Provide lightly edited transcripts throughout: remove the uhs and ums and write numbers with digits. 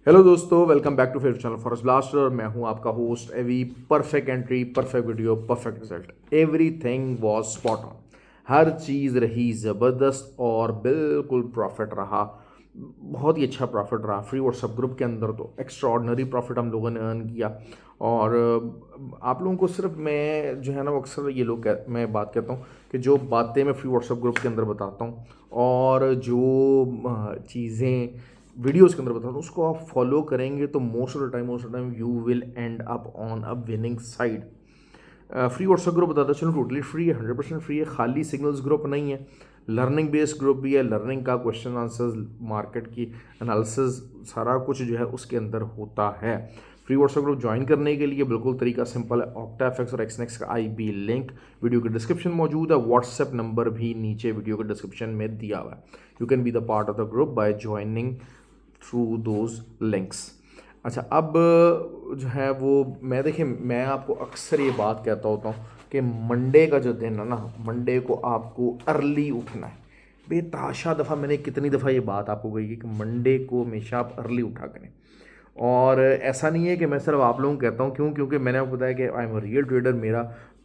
Hello दोस्तों, welcome back to favourite channel forest blaster. और मैं हूं आपका host Avi. Perfect entry, perfect video, perfect result, everything was spot on. हर चीज़ रही ज़बरदस्त और बिल्कुल प्रॉफिट रहा। बहुत ही अच्छा प्रॉफिट रहा। फ्री व्हाट्सएप ग्रुप के अंदर तो एक्स्ट्रा ऑर्डनरी प्रॉफिट हम लोगों ने अर्न किया। और आप लोगों को सिर्फ मैं जो है ना वो अक्सर ये लोग मैं बात कहता हूँ कि जो बातें मैं फ्री व्हाट्सएप ग्रुप के अंदर बताता हूँ और जो चीज़ें वीडियोस के अंदर बताता हूँ उसको आप फॉलो करेंगे तो most of the time you will and up on a winning side. Free WhatsApp group बताता चलो, टोटली फ्री है, 100% फ्री है। खाली सिग्नल्स ग्रुप नहीं है, लर्निंग बेस्ड ग्रुप भी है। लर्निंग का क्वेश्चन आंसर्स, मार्केट की एनालिसिस, सारा कुछ जो है उसके अंदर होता है। फ्री व्हाट्सएप ग्रुप ज्वाइन करने के लिए बिल्कुल तरीका सिंपल है। ऑक्टाफेक्स और एक्सनेक्स का आईबी लिंक वीडियो के डिस्क्रिप्शन मौजूद है। व्हाट्सएप नंबर भी नीचे वीडियो के डिस्क्रिप्शन में दिया हुआ है। You can be the part of the group by joining through those links. अच्छा, अब जो है वो मैं देखिए, मैं आपको अक्सर ये बात कहता होता हूँ कि मंडे का जो दिन है ना, मंडे को आपको अर्ली उठना है। बेताशा दफ़ा मैंने कितनी दफ़ा ये बात आपको कही कि मंडे को हमेशा आप अर्ली उठा करें। और ऐसा नहीं है कि मैं सिर्फ आप लोगों को कहता हूँ, क्यों? क्योंकि मैंने आपको बताया कि I am a real trader. मेरा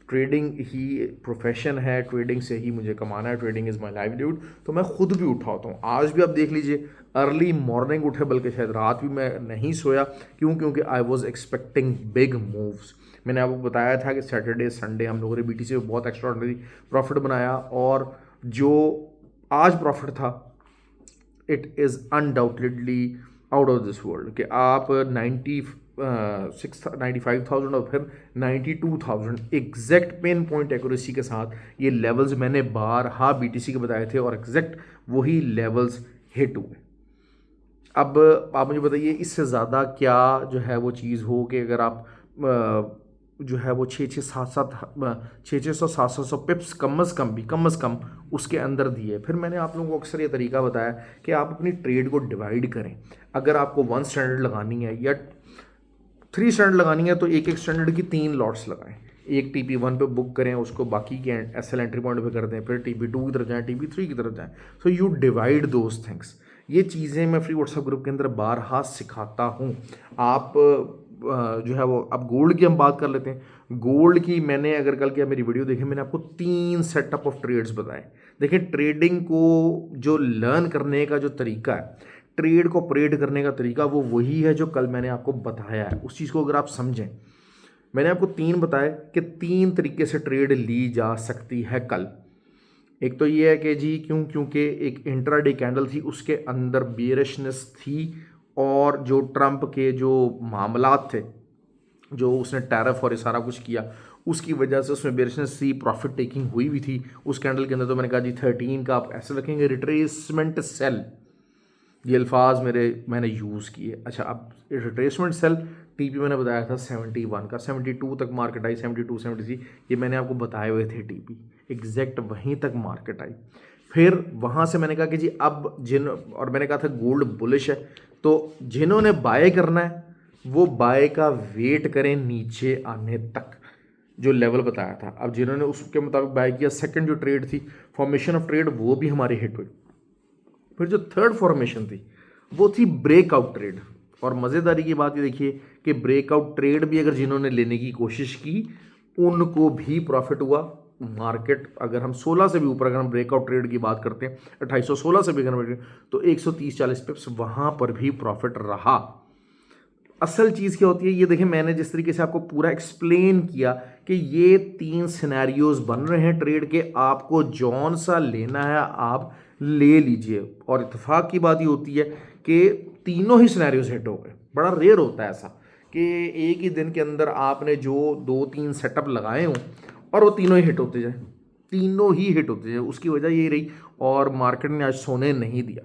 ट्रेडिंग ही प्रोफेशन है, ट्रेडिंग से ही मुझे कमाना है, ट्रेडिंग इज़ माई लाइवलीहुड। तो मैं खुद भी उठा होता हूँ। आज भी आप देख लीजिए, अर्ली मॉर्निंग उठे, बल्कि शायद रात भी मैं नहीं सोया। क्यों? क्योंकि I was expecting big moves. मैंने आपको बताया था कि सैटरडे संडे हम लोगों ने बीटीसी में बहुत एक्स्ट्राऑर्डिनरी प्रॉफिट बनाया। और जो आज प्रॉफिट था, it is undoubtedly out of this world. कि आप 95,000 और फिर 92,000 एग्जैक्ट पेन पॉइंट एक्यूरेसी के साथ ये लेवल्स मैंने बारहा बीटीसी के बताए थे और एग्जैक्ट वही लेवल्स हिट हुए। अब आप मुझे बताइए, इससे ज़्यादा क्या जो है वो चीज़ हो कि अगर आप जो है वो छः सौ सात सौ पिप्स कम अज़ कम उसके अंदर दिए। फिर मैंने आप लोगों को अक्सर ये तरीका बताया कि आप अपनी ट्रेड को डिवाइड करें। अगर आपको 1 स्टैंडर्ड लगानी है या 3 स्टैंडर्ड लगानी है तो एक एक स्टैंडर्ड की 3 लॉट्स लगाएं। एक TP1 पे बुक करें, उसको बाकी के SL एंट्री पॉइंट पे कर दें, फिर TP2 की तरफ जाएं, TP3 की तरफ जाएं। So you divide those things. ये चीज़ें मैं फ्री व्हाट्सएप ग्रुप के अंदर बारहा सिखाता हूँ। आप जो है वो, अब गोल्ड की हम बात कर लेते हैं। गोल्ड की मैंने, अगर कल की आप मेरी वीडियो देखें, मैंने आपको 3 सेटअप ऑफ ट्रेड्स बताए। देखिए, ट्रेडिंग को जो लर्न करने का जो तरीका है, ट्रेड को ऑपरेट करने का तरीका, वो वही है जो कल मैंने आपको बताया है। उस चीज़ को अगर आप समझें, मैंने आपको 3 बताए कि 3 तरीके से ट्रेड ली जा सकती है कल। एक तो ये है कि जी, क्योंकि एक इंट्राडे कैंडल थी, उसके अंदर बेयरिशनेस थी। और जो ट्रंप के जो मामलात थे, जो उसने टैरिफ और ये सारा कुछ किया, उसकी वजह से उसमें बेयरिशनेस थी, प्रॉफिट टेकिंग हुई भी थी उस कैंडल के अंदर। तो मैंने कहा जी 13 का आप ऐसे रखेंगे, रिट्रेसमेंट सेल। ये अल्फाज मैंने यूज़ किए। अच्छा, अब रिट्रेसमेंट सेल, टीपी मैंने बताया था 71 का, 72 तक मार्केट आई, 72 73, ये मैंने आपको बताए हुए थे टीपी, एग्जैक्ट वहीं तक मार्केट आई। फिर वहाँ से मैंने कहा कि जी अब और मैंने कहा था गोल्ड बुलिश है, तो जिन्होंने बाय करना है वो बाय का वेट करें नीचे आने तक, जो लेवल बताया था। अब जिन्होंने उसके मुताबिक बाय किया, सेकंड जो ट्रेड थी, फॉर्मेशन ऑफ ट्रेड, वो भी हमारी हिट हुई। फिर जो थर्ड फॉर्मेशन थी वो थी ब्रेकआउट ट्रेड। और मज़ेदारी की बात ये देखिए कि ब्रेकआउट ट्रेड भी अगर जिन्होंने लेने की कोशिश की, उनको भी प्रॉफिट हुआ। मार्केट अगर हम 16 से भी ऊपर, अगर हम ब्रेकआउट ट्रेड की बात करते हैं, 2816 से भी अगर तो 130-40 पिप्स वहाँ पर भी प्रॉफिट रहा। असल चीज़ क्या होती है, ये देखिए, मैंने जिस तरीके से आपको पूरा एक्सप्लेन किया कि ये 3 सिनेरियोज बन रहे हैं ट्रेड के, आपको जौन सा लेना है आप ले लीजिए। और इत्तेफाक की बात ये होती है कि तीनों ही सिनेरियोज हिट हो गए। बड़ा रेयर होता है ऐसा कि एक ही दिन के अंदर आपने जो 2-3 सेटअप लगाए हों और वो तीनों ही हिट होते जाए, तीनों ही हिट होते जाए। उसकी वजह ये रही, और मार्केट ने आज सोने नहीं दिया।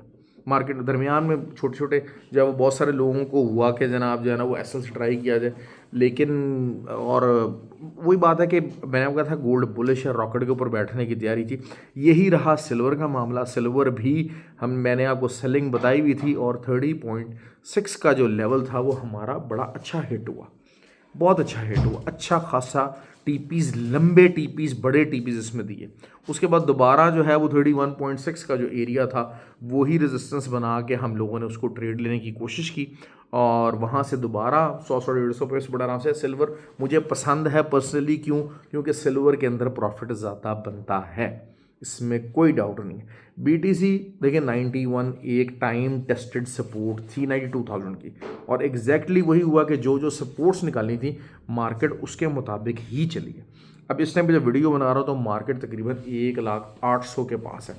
मार्केट दरमियान में छोटे छोटे जब बहुत सारे लोगों को हुआ कि जनाब जो है ना वो एसएल से ट्राई किया जाए, लेकिन और वही बात है कि मैंने आपको कहा था गोल्ड बुलिश है, रॉकेट के ऊपर बैठने की तैयारी थी। यही रहा सिल्वर का मामला। सिल्वर भी मैंने आपको सेलिंग बताई हुई थी, और 30.6 का जो लेवल था वो हमारा बड़ा अच्छा हिट हुआ। बहुत अच्छा हिट हुआ, अच्छा खासा टीपीज, लंबे टीपीज, बड़े टीपीज इसमें दिए। उसके बाद दोबारा जो है वो 31.6 का जो एरिया था वही रेजिस्टेंस बना के हम लोगों ने उसको ट्रेड लेने की कोशिश की, और वहाँ से दोबारा 100-150 पे बड़ा आराम से। सिल्वर मुझे पसंद है पर्सनली, क्यों? क्योंकि सिल्वर के अंदर प्रॉफिट ज़्यादा बनता है, इसमें कोई डाउट नहीं है। BTC देखिए 91 एक टाइम टेस्टेड सपोर्ट थी 92,000 की, और एग्जैक्टली वही हुआ कि जो जो सपोर्ट्स निकाली थी मार्केट उसके मुताबिक ही चली है। अब इस टाइम पे जब वीडियो बना रहा हूँ तो मार्केट तकरीबन 1,08,000 के पास है।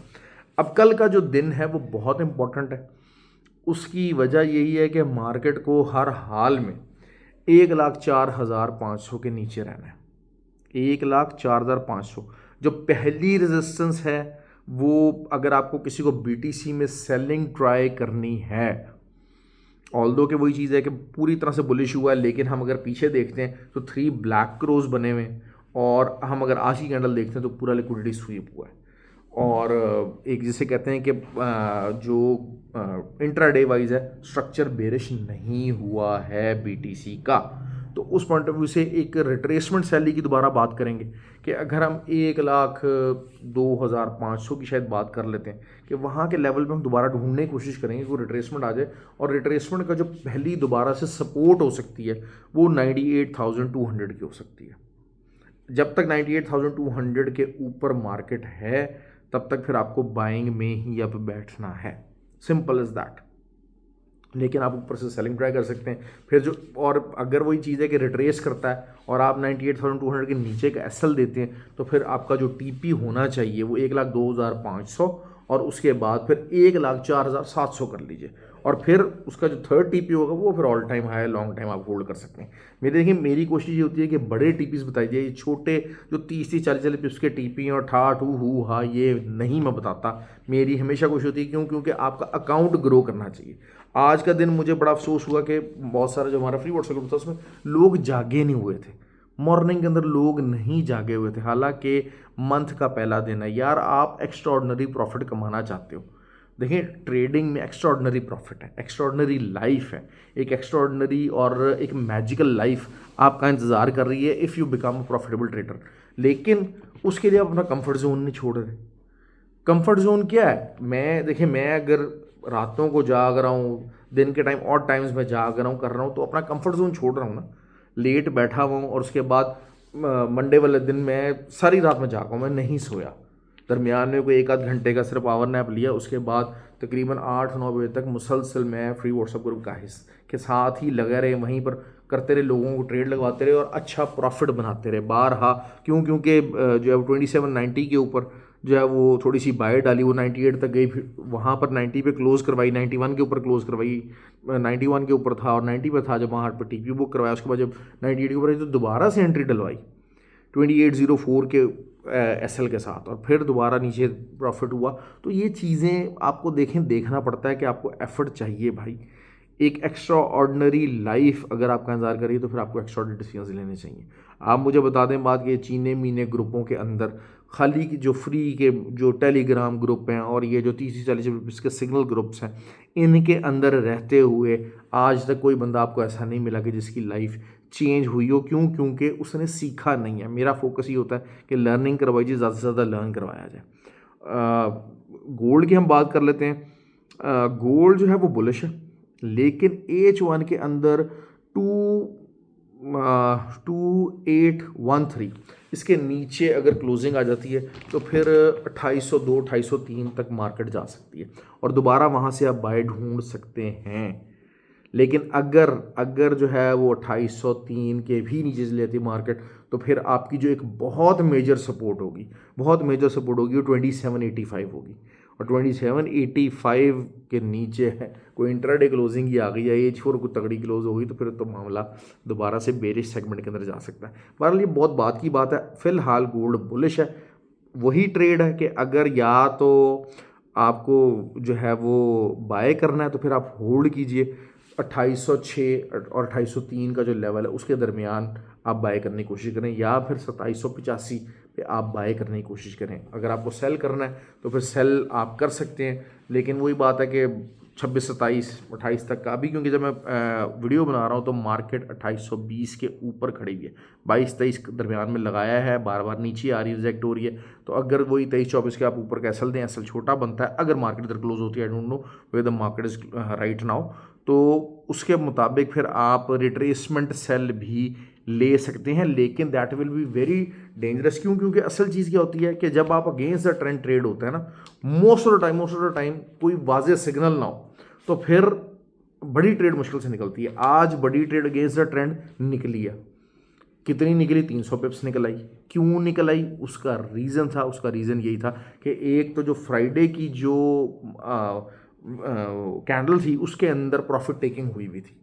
अब कल का जो दिन है वो बहुत इंपॉर्टेंट है, उसकी वजह यही है कि मार्केट को हर हाल में 1,04,500 के नीचे रहना है। 1,04,500 जो पहली रेजिस्टेंस है, वो अगर आपको किसी को BTC में सेलिंग ट्राई करनी है, ऑल्दो कि वही चीज़ है कि पूरी तरह से बुलिश हुआ है, लेकिन हम अगर पीछे देखते हैं तो 3 ब्लैक क्रोज बने हुए हैं, और हम अगर आज की कैंडल देखते हैं तो पूरा लिक्विडिटी स्वीप हुआ है। और एक जिसे कहते हैं कि जो इंट्राडे वाइज है स्ट्रक्चर बेरिश नहीं हुआ है BTC का, तो उस पॉइंट ऑफ व्यू से एक रिट्रेसमेंट सैलरी की दोबारा बात करेंगे कि अगर हम 1,02,500 की शायद बात कर लेते हैं कि वहाँ के लेवल पे हम दोबारा ढूंढने की कोशिश करेंगे, कोई रिट्रेसमेंट आ जाए। और रिट्रेसमेंट का जो पहली दोबारा से सपोर्ट हो सकती है वो 98,200 की हो सकती है। जब तक 98,200 के ऊपर मार्केट है तब तक फिर आपको बाइंग में ही अब बैठना है, सिंपल इज़ दैट। लेकिन आप ऊपर से सेलिंग ट्राई कर सकते हैं फिर जो, और अगर वही चीज़ है कि रिट्रेस करता है और आप 98,200 के नीचे का एसएल देते हैं तो फिर आपका जो टीपी होना चाहिए वो 1,02,500, और उसके बाद फिर 1,04,700 कर लीजिए, और फिर उसका जो थर्ड टीपी होगा वो फिर all time high long time आप होल्ड कर सकते हैं। देखिए मेरी कोशिश ये होती है कि बड़े टीपीज बताई जाए, ये छोटे जो 30-40 पिप्स के टीपी और ठा ठू हु हा ये नहीं मैं बताता। मेरी हमेशा कोशिश होती है, क्यों? क्योंकि आपका अकाउंट ग्रो करना चाहिए। आज का दिन मुझे बड़ा अफसोस हुआ कि बहुत सारा जो हमारा फ्री व्हाट्सएप ग्रुप था उसमें लोग जागे नहीं हुए थे, मॉर्निंग के अंदर लोग नहीं जागे हुए थे, हालांकि मंथ का पहला दिन है। यार आप एक्स्ट्राऑर्डिनरी प्रॉफिट कमाना चाहते हो, देखिए ट्रेडिंग में एक्स्ट्राऑर्डिनरी प्रॉफिट है, एक्स्ट्राऑर्डिनरी लाइफ है, एक एक्स्ट्राऑर्डिनरी और एक मैजिकल लाइफ आपका इंतज़ार कर रही है if you become a profitable trader. लेकिन उसके लिए आप अपना कंफर्ट जोन नहीं छोड़ रहे। कंफर्ट जोन क्या है? देखिए मैं अगर रातों को जाग रहा हूँ, दिन के टाइम और टाइम्स में जाग रहा हूँ, कर रहा हूँ, तो अपना कंफर्ट जोन छोड़ रहा हूँ ना। लेट बैठा हुआ हूँ और उसके बाद मंडे वाले दिन मैं सारी रात में जागा हूँ, मैं नहीं सोया, दरमियान में कोई 1-आध घंटे का सिर्फ पावर नैप लिया, उसके बाद तकरीबन 8-9 बजे तक मुसलसल मैं फ्री व्हाट्सएप ग्रुप के साथ ही लगे रहे, वहीं पर करते रहे, लोगों को ट्रेड लगवाते रहे और अच्छा प्रॉफिट बनाते रहे बारहा। क्यों? क्योंकि जो है 2790 के ऊपर जो है वो थोड़ी सी बाय डाली, वो 98 तक गई, फिर वहाँ पर 90 पे क्लोज करवाई, 91 के ऊपर क्लोज करवाई, 91 के ऊपर था और 90 पे था जब वहाँ पर टीपी बुक करवाया। उसके बाद जब 98 के ऊपर आई तो दोबारा से एंट्री डलवाई 2804 के एसएल के साथ, और फिर दोबारा नीचे प्रॉफिट हुआ। तो ये चीज़ें आपको देखना पड़ता है कि आपको एफर्ट चाहिए भाई। एक एक्स्ट्रा ऑर्डनरी लाइफ अगर आपका इंतजार करिए तो फिर आपको एक्स्ट्रा ऑर्डनरी डिसीजंस लेने चाहिए। आप मुझे बता दें बात कि चीने मीने ग्रुपों के अंदर खाली की जो फ्री के जो टेलीग्राम ग्रुप हैं और ये जो 30-40 के सिग्नल ग्रुप्स हैं, इनके अंदर रहते हुए आज तक कोई बंदा आपको ऐसा नहीं मिला कि जिसकी लाइफ चेंज हुई हो। क्यों? क्योंकि उसने सीखा नहीं है। मेरा फोकस ये होता है कि लर्निंग करवाई जाए, ज़्यादा से ज़्यादा लर्न करवाया जाए। गोल्ड की हम बात कर लेते हैं। गोल्ड जो है वो बुलिश है, लेकिन H1 के अंदर 2813 इसके नीचे अगर क्लोजिंग आ जाती है तो फिर 2802-2803 तक मार्केट जा सकती है और दोबारा वहाँ से आप बाय ढूंढ सकते हैं। लेकिन अगर जो है वो 2803 के भी नीचे चली जाती है मार्केट, तो फिर आपकी जो एक बहुत मेजर सपोर्ट होगी वो 2785 होगी, और 2785 के नीचे है कोई इंट्राडे क्लोजिंग ही आ गई या H4 को तगड़ी क्लोज हो गई तो फिर तो मामला दोबारा से बेरिश सेगमेंट के अंदर जा सकता है। बहरहाल ये बहुत बात की बात है। फिलहाल गोल्ड बुलिश है। वही ट्रेड है कि अगर या तो आपको जो है वो बाय करना है तो फिर आप होल्ड कीजिए, 2806 और 2803 का जो लेवल है उसके दरमियान आप बाय करने की कोशिश करें, या फिर 2785 पे आप बाय करने की कोशिश करें। अगर आपको सेल करना है तो फिर सेल आप कर सकते हैं, लेकिन वही बात है कि 26, 27, 28 तक का। अभी क्योंकि जब मैं वीडियो बना रहा हूँ तो मार्केट 2820 के ऊपर खड़ी हुई है, 22-23 के दरमियान में लगाया है, बार बार नीचे आ रही है, रिजेक्ट हो रही है। तो अगर वही 23-24 के आप ऊपर का एसएल दें, एसएल छोटा बनता है अगर मार्केट इधर क्लोज होती है, I don't know way the market is right now, तो उसके मुताबिक फिर आप रिट्रेसमेंट सेल भी ले सकते हैं, लेकिन that will be very dangerous. क्यों? क्योंकि असल चीज़ क्या होती है कि जब आप अगेंस्ट द ट्रेंड ट्रेड होता है ना, मोस्ट ऑफ द टाइम कोई वाज़ेह सिग्नल ना हो तो फिर बड़ी ट्रेड मुश्किल से निकलती है। आज बड़ी ट्रेड अगेंस्ट द ट्रेंड निकली है, कितनी निकली? 300 पिप्स निकल आई। क्यों निकल आई? उसका रीज़न था, उसका रीज़न यही था कि एक तो जो फ्राइडे की जो कैंडल थी उसके अंदर प्रॉफिट टेकिंग हुई थी,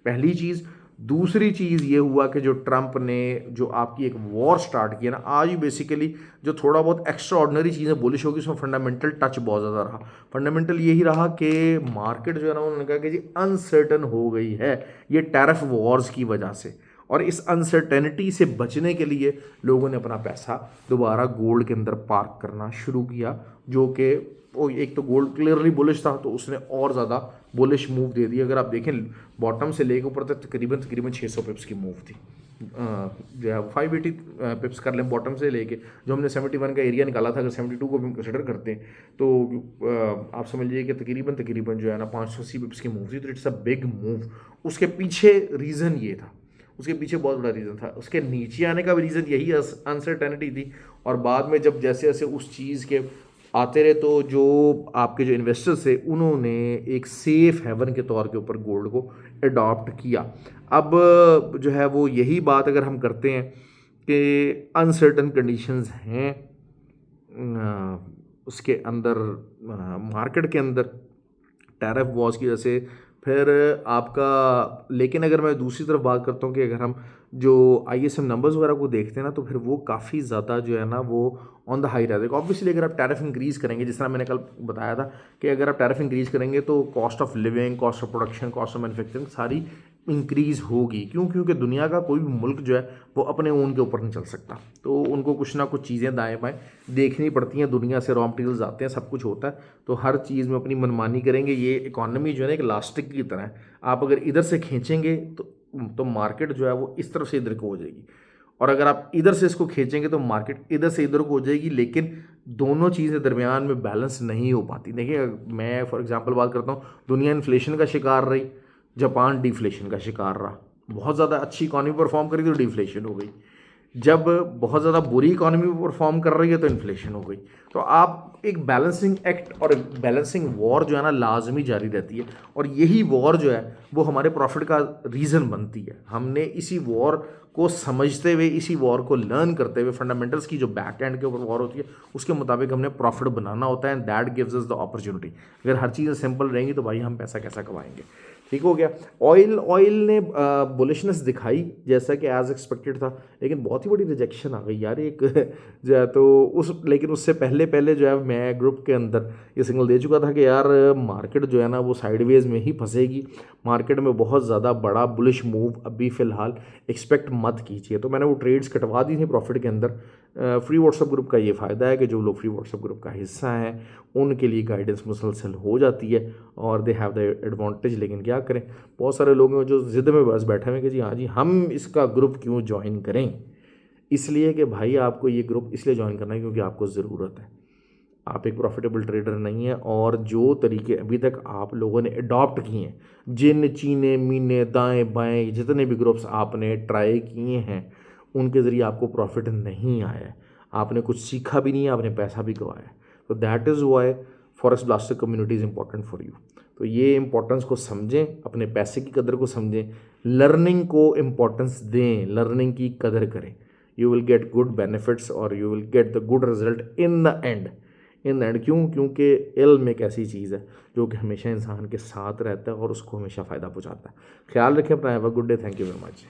पहली चीज़। दूसरी चीज़ ये हुआ कि जो ट्रंप ने जो आपकी एक वॉर स्टार्ट किया ना, आज ही बेसिकली जो थोड़ा बहुत एक्स्ट्रा ऑर्डिनरी चीज़ें बुलिश होगी उसमें फंडामेंटल टच बहुत ज़्यादा रहा। फंडामेंटल यही रहा कि मार्केट जो है ना, उन्होंने कहा कि जी अनसर्टन हो गई है ये टैरिफ वॉर्स की वजह से, और इस अनसर्टेनिटी से बचने के लिए लोगों ने अपना पैसा दोबारा गोल्ड के अंदर पार्क करना शुरू किया, जो कि वो एक तो गोल्ड क्लियरली बुलिश था तो उसने और ज़्यादा बुलिश मूव दे दिया। अगर आप देखें बॉटम से लेकर ऊपर तक तकरीबन 600 पिप्स की मूव थी, जो है 580 पिप्स कर लें बॉटम से लेके, जो हमने 71 का एरिया निकाला था, अगर 72 को भी हम कंसिडर करते हैं तो आप समझ लीजिए कि तकरीबन जो है ना 580 पिप्स की मूव थी। तो इट्स अ बिग मूव। उसके पीछे रीज़न ये था, उसके पीछे बहुत बड़ा रीज़न था, उसके नीचे आने का भी रीज़न यही अनसर्टेनिटी थी। और बाद में जब जैसे जैसे उस चीज़ के आते रहे तो जो आपके जो इन्वेस्टर्स थे उन्होंने एक सेफ हेवन के तौर के ऊपर गोल्ड को अडॉप्ट किया। अब जो है वो यही बात अगर हम करते हैं कि अनसर्टन कंडीशंस हैं उसके अंदर, मार्केट के अंदर टैरिफ वॉर्स की वजह से, फिर आपका, लेकिन अगर मैं दूसरी तरफ बात करता हूँ कि अगर हम जो आईएसएम नंबर्स वगैरह को देखते हैं ना, तो फिर वो काफ़ी ज़्यादा जो है ना वो ऑन द हाई रहते हैं। ऑब्वियसली अगर आप टैरिफ इंक्रीज़ करेंगे, जिस तरह मैंने कल बताया था कि अगर आप टैरिफ इंक्रीज़ करेंगे तो cost of living, cost of production, cost of manufacturing सारी इंक्रीज़ होगी। क्यों? क्योंकि दुनिया का कोई भी मुल्क जो है वो अपने ऊन के ऊपर नहीं चल सकता, तो उनको कुछ ना कुछ चीज़ें दाएँ बाएँ देखनी पड़ती हैं। दुनिया से रॉ मटेरियल्स आते हैं, सब कुछ होता है, तो हर चीज़ में अपनी मनमानी करेंगे। ये इकॉनमी जो है ना एक इलास्टिक की तरह है, आप अगर इधर से खींचेंगे तो मार्केट जो है वो इस तरफ से इधर को हो जाएगी, और अगर आप इधर से इसको खींचेंगे तो मार्केट इधर से इधर को हो जाएगी। लेकिन दोनों चीज़ें दरमियान में बैलेंस नहीं हो पाती। देखिए मैं फॉर एग्जांपल बात करता हूँ, दुनिया इन्फ्लेशन का शिकार रही, जापान डिफ्लेशन का शिकार रहा। बहुत ज़्यादा अच्छी इकॉनमी परफॉर्म करी तो डिफ्लेशन हो गई, जब बहुत ज़्यादा बुरी इकॉनमी परफॉर्म कर रही है तो इन्फ्लेशन हो गई। तो आप एक बैलेंसिंग एक्ट और बैलेंसिंग वॉर जो है ना लाजमी जारी रहती है, और यही वॉर जो है वो हमारे प्रॉफिट का रीज़न बनती है। हमने इसी वॉर को समझते हुए, इसी वॉर को लर्न करते हुए, फंडामेंटल्स की जो बैक एंड के ऊपर वॉर होती है उसके मुताबिक हमने प्रॉफिट बनाना होता है, and that gives us the opportunity. अगर हर चीज़ें सिंपल रहेंगी तो भाई हम पैसा कैसा कमाएंगे। ठीक हो गया। ऑयल ने बुलिशनेस दिखाई जैसा कि एज एक्सपेक्टेड था, लेकिन बहुत ही बड़ी रिजेक्शन आ गई यार एक जो है तो लेकिन उससे पहले जो है मैं ग्रुप के अंदर ये सिग्नल दे चुका था कि यार मार्केट जो है ना वो साइडवेज में ही फंसेगी, मार्केट में बहुत ज़्यादा बड़ा बुलिश मूव अभी फ़िलहाल एक्सपेक्ट मत कीजिए। तो मैंने वो ट्रेड्स कटवा दी थी प्रॉफिट के अंदर। फ्री व्हाट्सएप ग्रुप का ये फ़ायदा है कि जो लोग फ्री व्हाट्सएप ग्रुप का हिस्सा हैं उनके लिए गाइडेंस मुसलसल हो जाती है और दे हैव द एडवांटेज। लेकिन क्या करें, बहुत सारे लोग हैं जो ज़िद में बस बैठे हुए कि जी हाँ जी हम इसका ग्रुप क्यों ज्वाइन करें। इसलिए कि भाई आपको ये ग्रुप इसलिए ज्वाइन करना है क्योंकि आपको ज़रूरत है, आप एक प्रॉफिटेबल ट्रेडर नहीं है, और जो तरीके अभी तक आप लोगों ने अडॉप्ट किए हैं, जिन चीने मीने दाएं बाएं जितने भी ग्रुप्स आपने ट्राई किए हैं उनके ज़रिए आपको प्रॉफिट नहीं आया है, आपने कुछ सीखा भी नहीं है, आपने पैसा भी गंवाया है। तो that is why forex blaster community is important for you. तो ये इंपॉर्टेंस को समझें, अपने पैसे की कदर को समझें, लर्निंग को इम्पोर्टेंस दें, लर्निंग की कदर करें। You will get good benefits और you will get the good result in the end. क्यों? क्योंकि इल्म एक ऐसी चीज़ है जो कि हमेशा इंसान के साथ रहता है और उसको हमेशा फ़ायदा पहुंचाता है। ख्याल रखें अपना। Have a good day. Thank you very much.